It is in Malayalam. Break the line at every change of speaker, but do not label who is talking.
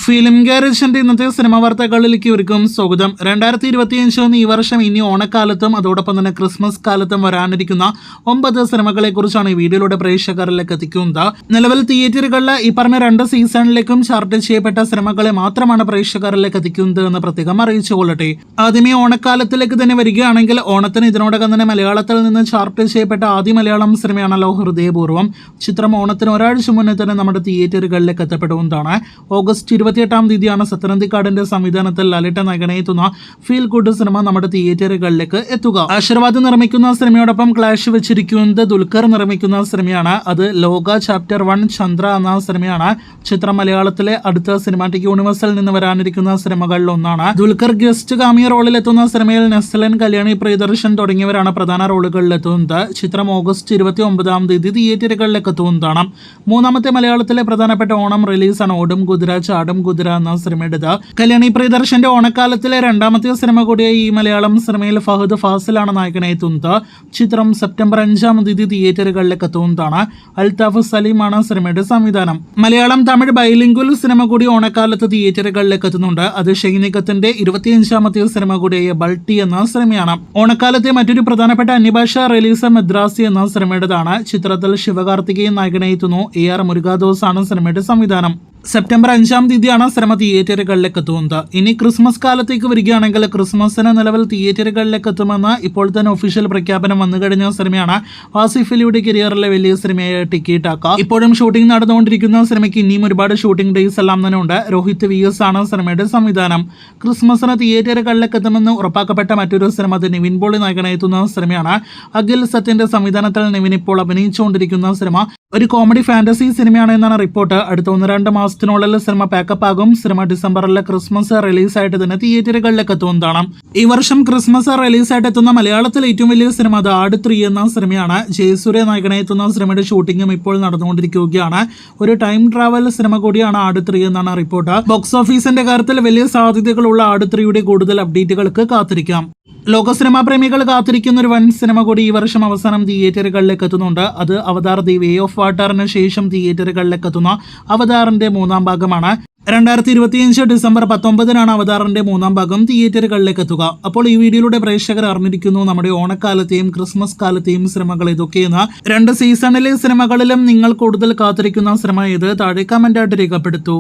ഫിലിം ഗാരേജിന്റെ ഇന്നത്തെ സിനിമ വാർത്തകളിലേക്ക് ഇവർക്കും സ്വാഗതം. 2025 ഈ വർഷം ഇനി ഓണക്കാലത്തും അതോടൊപ്പം തന്നെ ക്രിസ്മസ് കാലത്തും വരാനിരിക്കുന്ന 9 സിനിമകളെ കുറിച്ചാണ് ഈ വീഡിയോയിലൂടെ പ്രേക്ഷകരിലേക്ക് എത്തിക്കുന്നത്. നിലവിൽ തിയേറ്ററുകളിൽ ഈ പറഞ്ഞ 2 സീസണിലേക്കും ചാർട്ട് ചെയ്യപ്പെട്ട സിനിമകളെ മാത്രമാണ് പ്രേക്ഷകരിലേക്ക് എത്തിക്കുന്നത് എന്ന് പ്രത്യേകം അറിയിച്ചുകൊള്ളട്ടെ. ആദ്യമേ ഓണക്കാലത്തിലേക്ക് തന്നെ വരികയാണെങ്കിൽ ഓണത്തിന് ഇതിനോടകം തന്നെ മലയാളത്തിൽ നിന്ന് ചാർട്ട് ചെയ്യപ്പെട്ട ആദ്യ മലയാളം സിനിമയാണല്ലോ ഹൃദയപൂർവ്വം. ചിത്രം ഓണത്തിന് ഒരാഴ്ച മുന്നേ തന്നെ നമ്മുടെ തിയേറ്ററുകളിലേക്ക് എത്തപ്പെടുന്നതാണ്. ഓഗസ്റ്റ് 28-ാം തീയതിയാണ് സത്യനന്ദിക്കാടിന്റെ സംവിധാനത്തിൽ ലാലേട്ടൻ നായകനെത്തുന്ന ഫീൽ ഗുഡ് സിനിമ നമ്മുടെ തിയേറ്ററുകളിലേക്ക് എത്തുക. ആശീർവാദ് നിർമ്മിക്കുന്ന സിനിമയോടൊപ്പം ക്ലാഷ് വെച്ചിരിക്കുന്നത് ദുൽഖർ നിർമ്മിക്കുന്ന സിനിമയാണ്. അത് ലോക ചാപ്റ്റർ 1 ചന്ദ്ര എന്ന സിനിമയാണ്. ചിത്രം മലയാളത്തിലെ അടുത്ത സിനിമാറ്റിക് യൂണിവേഴ്സിൽ നിന്ന് വരാനിരിക്കുന്ന സിനിമകളിൽ ഒന്നാണ്. ദുൽഖർ ഗസ്റ്റ് കാമിയ റോളിൽ എത്തുന്ന സിനിമയിൽ നെസ്ലൻ, കല്യാണി പ്രിയദർശൻ തുടങ്ങിയവരാണ് പ്രധാന റോളുകളിൽ എത്തുന്നത്. ചിത്രം ഓഗസ്റ്റ് 29-ാം തീയതി തിയേറ്ററുകളിലേക്ക് എത്തുന്നതാണ്. മൂന്നാമത്തെ മലയാളത്തിലെ പ്രധാനപ്പെട്ട ഓണം റിലീസാണ് ഓടും കുതിര ചാടും കുതിര എന്ന സിനിമയുടേത്. കല്യാണി പ്രിയദർശന്റെ ഓണക്കാലത്തിലെ 2ാമത്തെ സിനിമ കൂടിയ ഈ മലയാളം സിനിമയിൽ ഫഹദ് ഫാസിലാണ് നായകനായി എത്തുന്നത്. ചിത്രം സെപ്റ്റംബർ 5-ാം തീയതി തിയേറ്ററുകളിലേക്ക് എത്തുന്നതാണ്. അൽതാഫ് സലീമാണ് സിനിമയുടെ സംവിധാനം. മലയാളം തമിഴ് ബൈലിംഗ്വൽ സിനിമ കൂടി ഓണക്കാലത്ത് തിയേറ്ററുകളിലേക്ക് എത്തുന്നുണ്ട്. അത് ഷൈനികത്തിന്റെ 25ാമത്തെ സിനിമ കൂടിയായ ബൾട്ടി എന്ന സിനിമയാണ്. ഓണക്കാലത്തെ മറ്റൊരു പ്രധാനപ്പെട്ട അന്യഭാഷാ റിലീസ് മദ്രാസി എന്ന സിനിമയുടേതാണ്. ചിത്രത്തിൽ ശിവകാർത്തികേയൻ നായകനായി എത്തുന്നു. AR മുരുകാദോസ് ആണ് സിനിമയുടെ സംവിധാനം. സെപ്റ്റംബർ 5-ാം തീയതിയാണ് സിനിമ തിയേറ്ററുകളിലേക്ക് എത്തുന്നത്. ഇനി ക്രിസ്മസ് കാലത്തേക്ക് വരികയാണെങ്കിൽ ക്രിസ്മസിന് നിലവിൽ തിയേറ്ററുകളിലേക്ക് എത്തുമെന്ന് ഇപ്പോൾ തന്നെ ഒഫീഷ്യൽ പ്രഖ്യാപനം വന്നു കഴിഞ്ഞ സിനിമയാണ് ആസിഫ് അലിയുടെ കരിയറിലെ വലിയ സിനിമയായ ടിക്കി ടാക്ക. ഇപ്പോഴും ഷൂട്ടിംഗ് നടന്നുകൊണ്ടിരിക്കുന്ന സിനിമയ്ക്ക് ഇനിയും ഒരുപാട് ഷൂട്ടിംഗ് ഡേയ്സ് എല്ലാം തന്നെ ഉണ്ട്. രോഹിത് VS ആണ് സിനിമയുടെ സംവിധാനം. ക്രിസ്മസിന് തിയേറ്ററുകളിലേക്ക് എത്തുമെന്ന് ഉറപ്പാക്കപ്പെട്ട മറ്റൊരു സിനിമ നിവിൻ പോളി നായകനായി എത്തുന്ന സിനിമയാണ്. അഖിൽ സത്യന്റെ സംവിധാനത്തിൽ നിവിൻ ഇപ്പോൾ അഭിനയിച്ചുകൊണ്ടിരിക്കുന്ന സിനിമ ഒരു കോമഡി ഫാന്റസി സിനിമയാണ് എന്നാണ് റിപ്പോർട്ട്. അടുത്ത 1-2 മാസത്തിനുള്ളിൽ സിനിമ പാക്കപ്പ് ആകും. സിനിമ ഡിസംബറിലെ ക്രിസ്മസ് റിലീസായിട്ട് തന്നെ തിയേറ്ററുകളിലേക്ക് എത്തുന്നതാണ്. ഈ വർഷം ക്രിസ്മസ് റിലീസായിട്ട് എത്തുന്ന മലയാളത്തിലെ ഏറ്റവും വലിയ സിനിമ അത് ആട് 3 എന്ന സിനിമയാണ്. ജയസൂര്യ നായകനായി എത്തുന്ന സിനിമയുടെ ഷൂട്ടിംഗും ഇപ്പോൾ നടന്നുകൊണ്ടിരിക്കുകയാണ്. ഒരു ടൈം ട്രാവൽ സിനിമ കൂടിയാണ് ആട് 3 എന്നാണ് റിപ്പോർട്ട്. ബോക്സ് ഓഫീസിന്റെ കാര്യത്തിൽ വലിയ സാധ്യതകളുള്ള ആട് 3യുടെ കൂടുതൽ അപ്ഡേറ്റുകൾക്ക് കാത്തിരിക്കാം. ലോക സിനിമാ പ്രേമികൾ കാത്തിരിക്കുന്ന ഒരു വൻ സിനിമ കൂടി ഈ വർഷം അവസാനം തിയേറ്ററുകളിലേക്ക് എത്തുന്നുണ്ട്. അത് അവതാർ ദി വേ ഓഫ് വാട്ടറിന് ശേഷം തിയേറ്ററുകളിലേക്ക് എത്തുന്ന അവതാറിന്റെ 3-ാം ഭാഗമാണ്. 2025 ഡിസംബർ 19-നാണ് അവതാറിന്റെ 3-ാം ഭാഗം തിയേറ്ററുകളിലേക്ക് എത്തുക. അപ്പോൾ ഈ വീഡിയോയിലൂടെ പ്രേക്ഷകർ അറിഞ്ഞിരിക്കുന്നു നമ്മുടെ ഓണക്കാലത്തെയും ക്രിസ്മസ് കാലത്തെയും സിനിമകൾ ഇതൊക്കെയെന്ന്. 2 സീസണിലെ സിനിമകളിലും നിങ്ങൾ കൂടുതൽ കാത്തിരിക്കുന്ന സിനിമ ഏത്? താഴെ കമന്റായിട്ട് രേഖപ്പെടുത്തൂ.